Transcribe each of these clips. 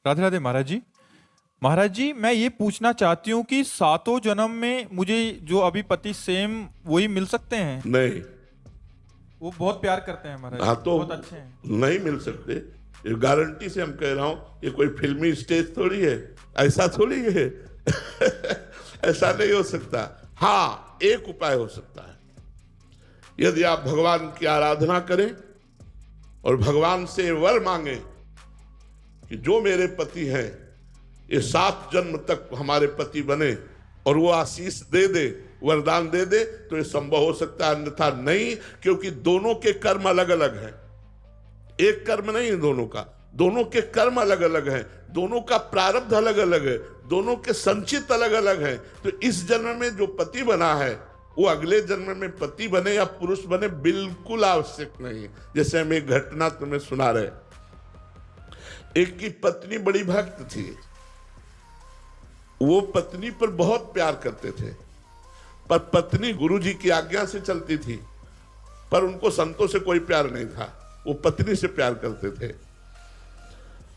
राधे राधे महाराज जी। महाराज जी, मैं ये पूछना चाहती हूँ कि सातों जन्म में मुझे जो अभी पति सेम वही मिल सकते हैं? नहीं। वो बहुत प्यार करते हैं महाराज हाँ जी, तो बहुत अच्छे हैं। नहीं मिल सकते। ये गारंटी से हम कह रहा हूं, ये कोई फिल्मी स्टेज थोड़ी है, ऐसा थोड़ी है। ऐसा नहीं हो सकता। हाँ, एक उपाय हो सकता है। यदि आप भगवान की आराधना करें और भगवान से वर मांगे कि जो मेरे पति हैं ये 7 जन्म तक हमारे पति बने, और वो आशीष दे दे, वरदान दे दे, तो ये संभव हो सकता है, अन्यथा नहीं। क्योंकि दोनों के कर्म अलग अलग हैं, एक कर्म नहीं है दोनों का। दोनों के कर्म अलग अलग हैं, दोनों का प्रारब्ध अलग अलग है, दोनों के संचित अलग अलग हैं। तो इस जन्म में जो पति बना है वो अगले जन्म में पति बने या पुरुष बने बिल्कुल आवश्यक नहीं। जैसे हम एक घटना तुम्हें सुना रहे, एक की पत्नी बड़ी भक्त थी, वो पत्नी पर बहुत प्यार करते थे, पर पत्नी गुरुजी की आज्ञा से चलती थी, पर उनको संतों से कोई प्यार नहीं था, वो पत्नी से प्यार करते थे।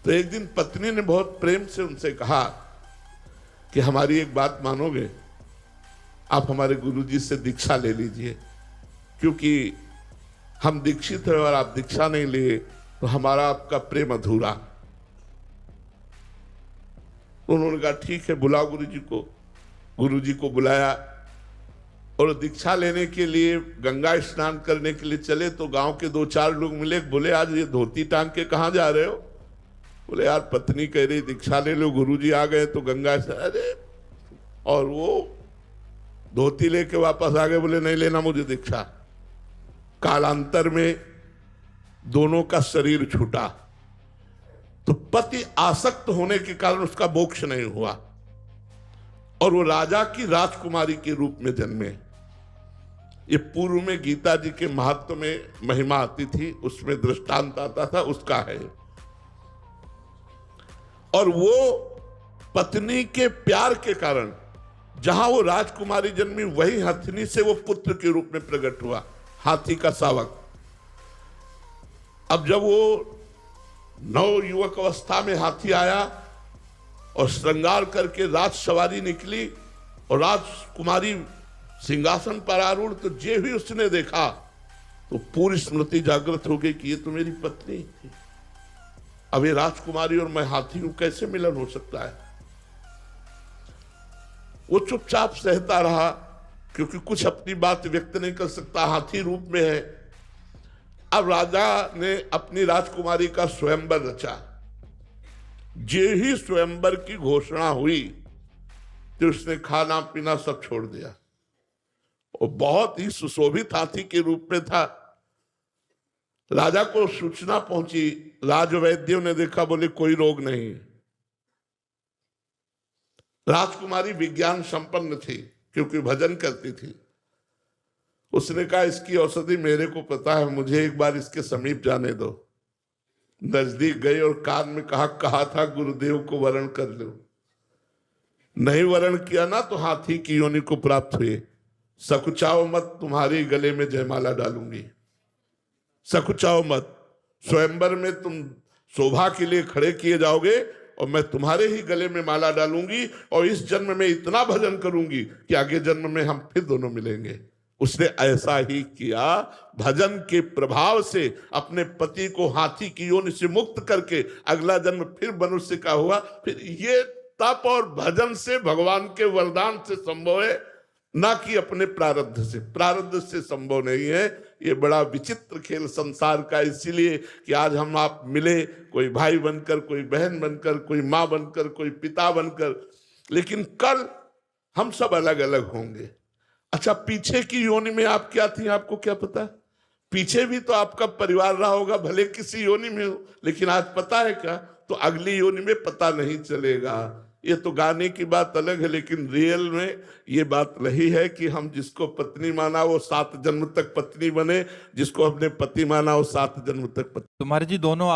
तो एक दिन पत्नी ने बहुत प्रेम से उनसे कहा कि हमारी एक बात मानोगे, आप हमारे गुरुजी से दीक्षा ले लीजिए, क्योंकि हम दीक्षित हैं और आप दीक्षा नहीं लिए तो हमारा आपका प्रेम अधूरा। उन्होंने कहा ठीक है, बुलाओ गुरुजी को। गुरुजी को बुलाया और दीक्षा लेने के लिए गंगा स्नान करने के लिए चले, तो गांव के 2-4 लोग मिले, बोले आज ये धोती टांग के कहाँ जा रहे हो? बोले यार पत्नी कह रही दीक्षा ले लो, गुरुजी आ गए तो गंगा स्नान। अरे, और वो धोती लेके वापस आ गए, बोले नहीं लेना मुझे दीक्षा। कालांतर में दोनों का शरीर छूटा, तो पति आसक्त होने के कारण उसका मोक्ष नहीं हुआ, और वो राजा की राजकुमारी के रूप में जन्मे। ये पूर्व में गीता जी के महत्व में महिमा आती थी, उसमें दृष्टांत आता था, उसका है। और वो पत्नी के प्यार के कारण जहां वो राजकुमारी जन्मी, वही हथिनी से वो पुत्र के रूप में प्रकट हुआ, हाथी का शावक। अब जब वो नव युवक अवस्था में हाथी आया और श्रृंगार करके राज सवारी निकली और राजकुमारी सिंहासन पर आरूढ़, तो जे भी उसने देखा तो पूरी स्मृति जागृत हो गई कि ये तो मेरी पत्नी थी। अब ये राजकुमारी और मैं हाथी हूं, कैसे मिलन हो सकता है? वो चुपचाप सहता रहा, क्योंकि कुछ अपनी बात व्यक्त नहीं कर सकता, हाथी रूप में है। अब राजा ने अपनी राजकुमारी का स्वयंवर रचा। जे ही स्वयंवर की घोषणा हुई तो उसने खाना पीना सब छोड़ दिया। वो बहुत ही सुशोभित हाथी के रूप में था। राजा को सूचना पहुंची, राजवैद्यों ने देखा, बोले कोई रोग नहीं। राजकुमारी विज्ञान संपन्न थी क्योंकि भजन करती थी। उसने कहा इसकी औषधि मेरे को पता है, मुझे एक बार इसके समीप जाने दो। नजदीक गए और कान में कहा था गुरुदेव को वरण कर लो, नहीं वरण किया ना तो हाथी की योनि को प्राप्त हुए। सकुचाओ मत, तुम्हारे गले में जयमाला डालूंगी। सकुचाओ मत, स्वयंवर में तुम शोभा के लिए खड़े किए जाओगे और मैं तुम्हारे ही गले में माला डालूंगी, और इस जन्म में इतना भजन करूंगी कि आगे जन्म में हम फिर दोनों मिलेंगे। उसने ऐसा ही किया, भजन के प्रभाव से अपने पति को हाथी की योनि से मुक्त करके अगला जन्म फिर मनुष्य का हुआ। फिर ये तप और भजन से, भगवान के वरदान से संभव है, ना कि अपने प्रारब्ध से। प्रारब्ध से संभव नहीं है। ये बड़ा विचित्र खेल संसार का, इसीलिए कि आज हम आप मिले, कोई भाई बनकर, कोई बहन बनकर, कोई माँ बनकर, कोई पिता बनकर, लेकिन कल हम सब अलग अलग होंगे। अच्छा, पीछे की योनि में आप क्या थी, आपको क्या पता? पीछे भी तो आपका परिवार रहा होगा, भले किसी योनि में हो, लेकिन आज पता है क्या? तो अगली योनि में पता नहीं चलेगा। ये तो गाने की बात अलग है, लेकिन रियल में ये बात रही है कि हम जिसको पत्नी माना वो 7 जन्म तक पत्नी बने, जिसको हमने पति माना वो 7 जन्म तक पत्नी। तुम्हारे जी दोनों